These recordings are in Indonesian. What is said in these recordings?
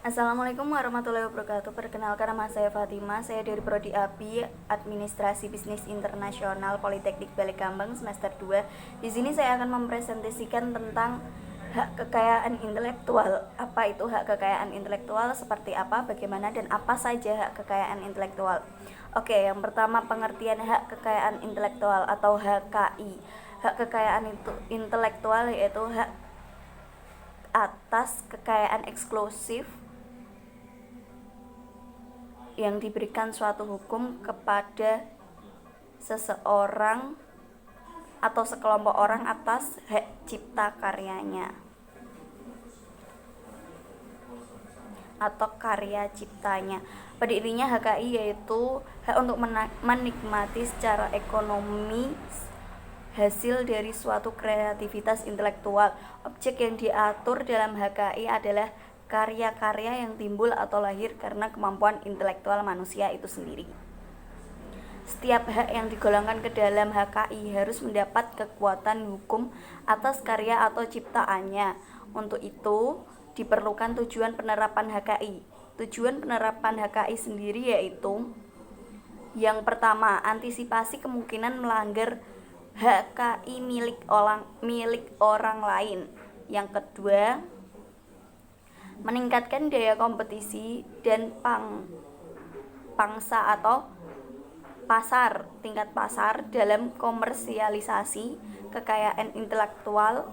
Assalamualaikum warahmatullahi wabarakatuh. Perkenalkan, nama saya Fatima. Saya dari Prodi API Administrasi Bisnis Internasional Politeknik Balikambang semester 2. Di sini saya akan mempresentasikan tentang hak kekayaan intelektual. Apa itu hak kekayaan intelektual, seperti apa, bagaimana, dan apa saja hak kekayaan intelektual. Oke, yang pertama, pengertian hak kekayaan intelektual atau HKI. Hak kekayaan intelektual yaitu hak atas kekayaan eksklusif yang diberikan suatu hukum kepada seseorang atau sekelompok orang atas hak cipta karyanya atau karya ciptanya. Pada intinya HKI yaitu hak untuk menikmati secara ekonomi hasil dari suatu kreativitas intelektual. Objek yang diatur dalam HKI adalah karya-karya yang timbul atau lahir karena kemampuan intelektual manusia itu sendiri. Setiap hak yang digolongkan ke dalam HKI harus mendapat kekuatan hukum atas karya atau ciptaannya. Untuk itu, diperlukan tujuan penerapan HKI. Tujuan penerapan HKI sendiri yaitu: yang pertama, antisipasi kemungkinan melanggar HKI milik orang lain. Yang kedua, meningkatkan daya kompetisi dan pangsa atau tingkat pasar dalam komersialisasi kekayaan intelektual.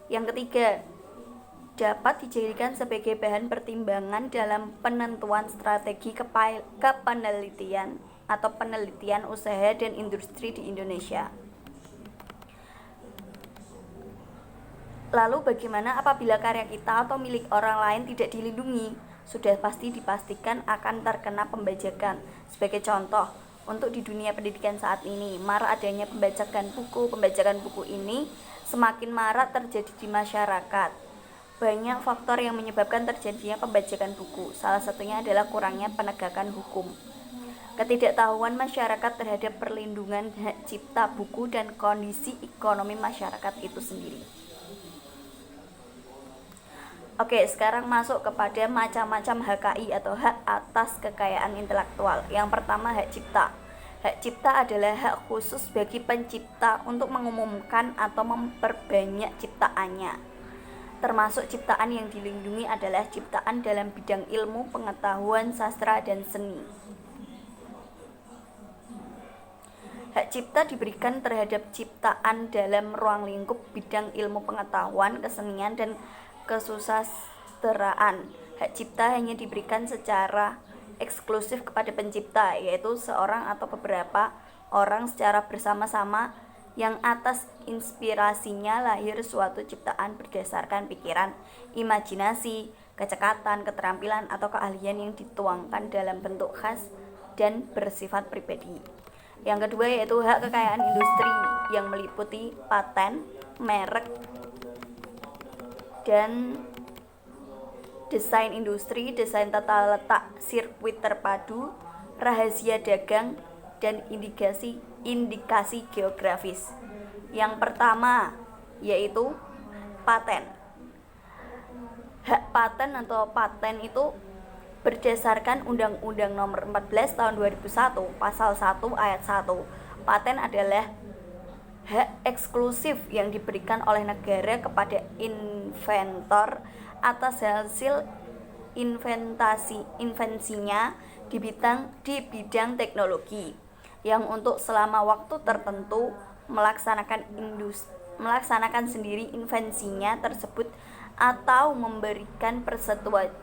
Yang ketiga, dapat dijadikan sebagai bahan pertimbangan dalam penentuan strategi kepenelitian atau penelitian usaha dan industri di Indonesia. Lalu bagaimana apabila karya kita atau milik orang lain tidak dilindungi? Sudah pasti dipastikan akan terkena pembajakan. Sebagai contoh, untuk di dunia pendidikan saat ini, marak adanya pembajakan buku. Pembajakan buku ini semakin marak terjadi di masyarakat. Banyak faktor yang menyebabkan terjadinya pembajakan buku. Salah satunya adalah kurangnya penegakan hukum, ketidaktahuan masyarakat terhadap perlindungan hak cipta buku, dan kondisi ekonomi masyarakat itu sendiri. Oke, sekarang masuk kepada macam-macam HKI atau hak atas kekayaan intelektual. Yang pertama, hak cipta. Hak cipta adalah hak khusus bagi pencipta untuk mengumumkan atau memperbanyak ciptaannya. Termasuk ciptaan yang dilindungi adalah ciptaan dalam bidang ilmu, pengetahuan, sastra, dan seni. Hak cipta diberikan terhadap ciptaan dalam ruang lingkup bidang ilmu pengetahuan, kesenian, dan kesusastraan. Hak cipta hanya diberikan secara eksklusif kepada pencipta, yaitu seorang atau beberapa orang secara bersama-sama yang atas inspirasinya lahir suatu ciptaan berdasarkan pikiran, imajinasi, kecekatan, keterampilan, atau keahlian yang dituangkan dalam bentuk khas dan bersifat pribadi. Yang kedua yaitu hak kekayaan industri yang meliputi paten, merek, dan desain industri, desain tata letak sirkuit terpadu, rahasia dagang, dan indikasi geografis. Yang pertama yaitu paten. Hak paten atau paten itu berdasarkan Undang-Undang Nomor 14 Tahun 2001, Pasal 1 Ayat 1. Paten adalah hak eksklusif yang diberikan oleh negara kepada inventor atas hasil invensinya di bidang teknologi yang untuk selama waktu tertentu melaksanakan sendiri invensinya tersebut atau memberikan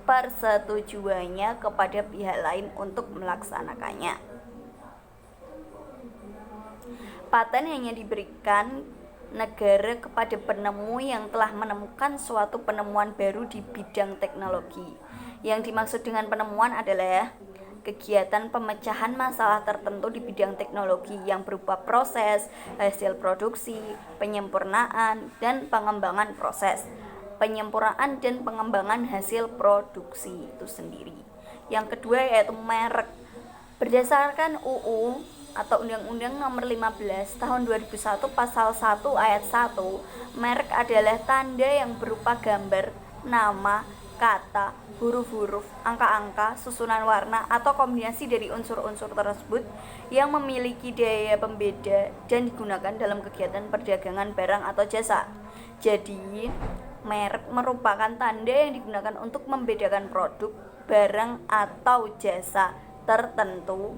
persetujuannya kepada pihak lain untuk melaksanakannya. Paten hanya diberikan negara kepada penemu yang telah menemukan suatu penemuan baru di bidang teknologi. Yang dimaksud dengan penemuan adalah kegiatan pemecahan masalah tertentu di bidang teknologi yang berupa proses, hasil produksi, penyempurnaan, dan pengembangan proses, penyempurnaan dan pengembangan hasil produksi itu sendiri. Yang kedua yaitu merek. Berdasarkan UU atau Undang-Undang Nomor 15 Tahun 2001 Pasal 1 Ayat 1, merek adalah tanda yang berupa gambar, nama, kata, huruf-huruf, angka-angka, susunan warna, atau kombinasi dari unsur-unsur tersebut yang memiliki daya pembeda dan digunakan dalam kegiatan perdagangan barang atau jasa. Jadi, merek merupakan tanda yang digunakan untuk membedakan produk, barang, atau jasa tertentu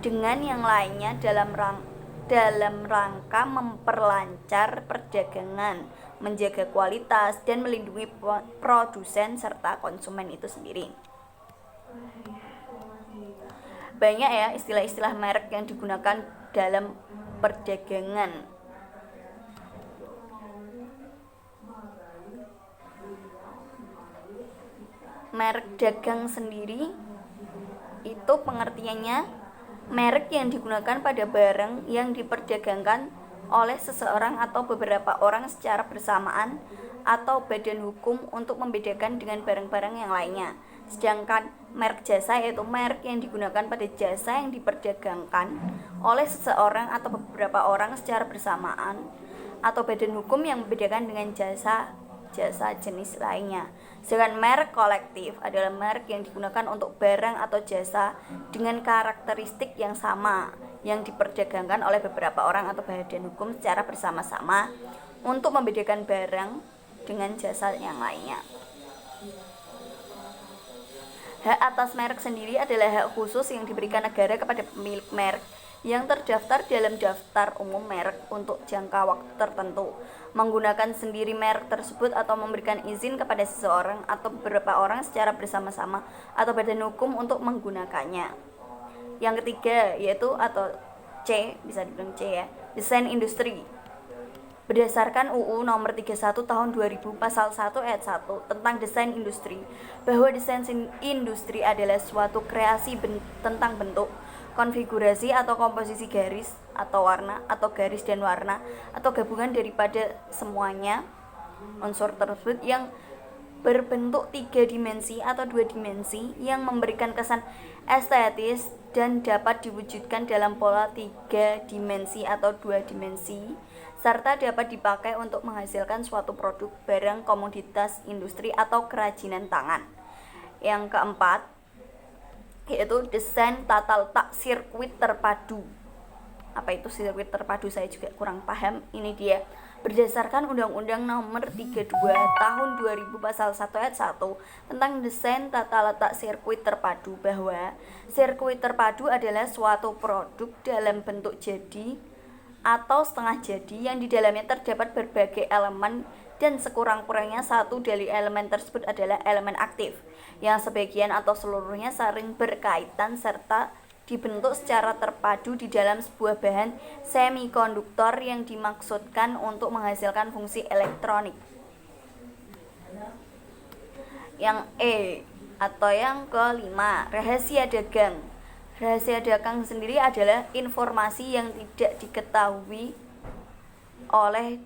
dengan yang lainnya dalam rangka memperlancar perdagangan, menjaga kualitas, dan melindungi produsen serta konsumen itu sendiri. Banyak ya istilah-istilah merek yang digunakan dalam perdagangan. Merek dagang sendiri itu pengertiannya merek yang digunakan pada barang yang diperdagangkan oleh seseorang atau beberapa orang secara bersamaan atau badan hukum untuk membedakan dengan barang-barang yang lainnya. Sedangkan merek jasa yaitu merek yang digunakan pada jasa yang diperdagangkan oleh seseorang atau beberapa orang secara bersamaan atau badan hukum yang membedakan dengan jasa jenis lainnya. Sedangkan merek kolektif adalah merek yang digunakan untuk barang atau jasa dengan karakteristik yang sama yang diperdagangkan oleh beberapa orang atau badan hukum secara bersama-sama untuk membedakan barang dengan jasa yang lainnya. Hak atas merek sendiri adalah hak khusus yang diberikan negara kepada pemilik merek yang terdaftar dalam daftar umum merek untuk jangka waktu tertentu, menggunakan sendiri merek tersebut atau memberikan izin kepada seseorang atau beberapa orang secara bersama-sama atau badan hukum untuk menggunakannya. Yang ketiga yaitu atau C, bisa dibilang C ya, desain industri. Berdasarkan UU Nomor 31 Tahun 2000 Pasal 1 Ayat 1 tentang desain industri, bahwa desain industri adalah suatu kreasi tentang bentuk, konfigurasi atau komposisi garis atau warna atau garis dan warna atau gabungan daripada semuanya unsur tersebut yang berbentuk 3 dimensi atau 2 dimensi yang memberikan kesan estetis dan dapat diwujudkan dalam pola 3 dimensi atau 2 dimensi serta dapat dipakai untuk menghasilkan suatu produk, barang, komoditas, industri atau kerajinan tangan. Yang keempat yaitu desain tata letak sirkuit terpadu. Apa itu sirkuit terpadu? Saya juga kurang paham. Ini dia. Berdasarkan Undang-Undang Nomor 32 Tahun 2000 Pasal 1 Ayat 1 tentang desain tata letak sirkuit terpadu, bahwa sirkuit terpadu adalah suatu produk dalam bentuk jadi atau setengah jadi yang di dalamnya terdapat berbagai elemen dan sekurang-kurangnya satu dari elemen tersebut adalah elemen aktif yang sebagian atau seluruhnya saling berkaitan serta dibentuk secara terpadu di dalam sebuah bahan semikonduktor yang dimaksudkan untuk menghasilkan fungsi elektronik. Yang E atau yang kelima, rahasia dagang. Rahasia dagang sendiri adalah informasi yang tidak diketahui oleh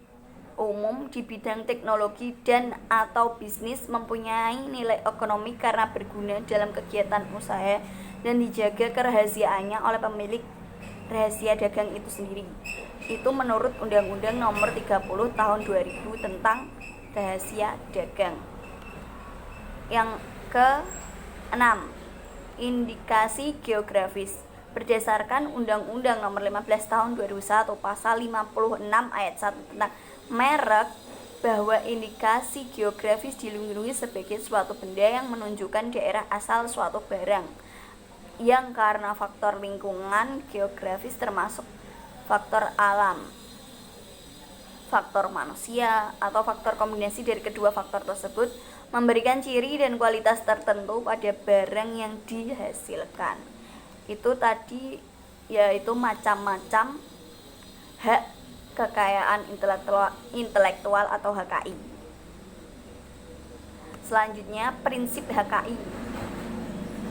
umum di bidang teknologi dan atau bisnis, mempunyai nilai ekonomi karena berguna dalam kegiatan usaha dan dijaga kerahasiaannya oleh pemilik rahasia dagang itu sendiri. Itu menurut Undang-Undang Nomor 30 Tahun 2000 tentang rahasia dagang. Yang ke-6, indikasi geografis. Berdasarkan Undang-Undang Nomor 15 Tahun 2001 Pasal 56 Ayat 1 tentang merek, bahwa indikasi geografis dilindungi sebagai suatu benda yang menunjukkan daerah asal suatu barang yang karena faktor lingkungan geografis termasuk faktor alam, faktor manusia, atau faktor kombinasi dari kedua faktor tersebut memberikan ciri dan kualitas tertentu pada barang yang dihasilkan. Itu tadi yaitu macam-macam hak kekayaan intelektual atau HKI. Selanjutnya prinsip HKI.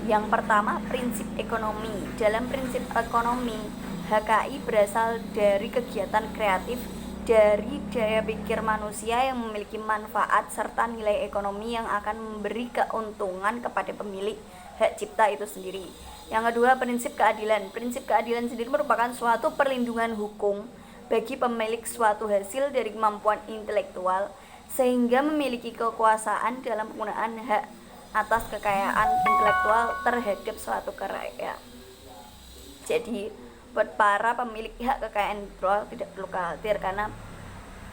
Yang pertama, prinsip ekonomi. Dalam prinsip ekonomi, HKI berasal dari kegiatan kreatif dari daya pikir manusia yang memiliki manfaat serta nilai ekonomi yang akan memberi keuntungan kepada pemilik hak cipta itu sendiri. Yang kedua, prinsip keadilan. Prinsip keadilan sendiri merupakan suatu perlindungan hukum bagi pemilik suatu hasil dari kemampuan intelektual sehingga memiliki kekuasaan dalam penggunaan hak atas kekayaan intelektual terhadap suatu karya. Jadi buat para pemilik hak kekayaan intelektual tidak perlu khawatir karena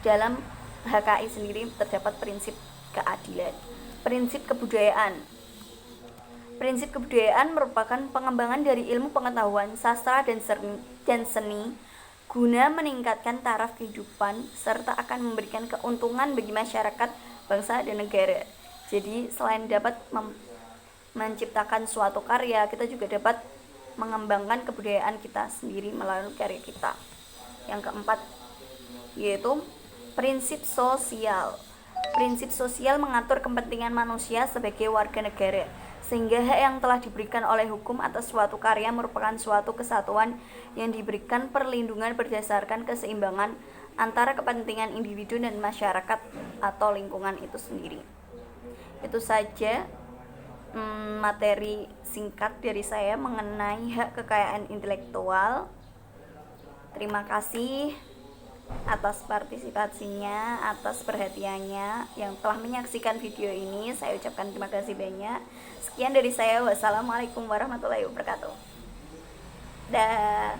dalam HKI sendiri terdapat prinsip keadilan. Prinsip kebudayaan. Prinsip kebudayaan merupakan pengembangan dari ilmu pengetahuan, sastra dan seni guna meningkatkan taraf kehidupan serta akan memberikan keuntungan bagi masyarakat, bangsa, dan negara. Jadi selain dapat menciptakan suatu karya, kita juga dapat mengembangkan kebudayaan kita sendiri melalui karya kita. Yang keempat yaitu prinsip sosial. Prinsip sosial mengatur kepentingan manusia sebagai warga negara, sehingga hak yang telah diberikan oleh hukum atas suatu karya merupakan suatu kesatuan yang diberikan perlindungan berdasarkan keseimbangan antara kepentingan individu dan masyarakat atau lingkungan itu sendiri. Itu saja materi singkat dari saya mengenai hak kekayaan intelektual. Terima kasih atas partisipasinya, atas perhatiannya yang telah menyaksikan video ini. Saya ucapkan terima kasih banyak. Sekian dari saya. Wassalamualaikum warahmatullahi wabarakatuh. Dah.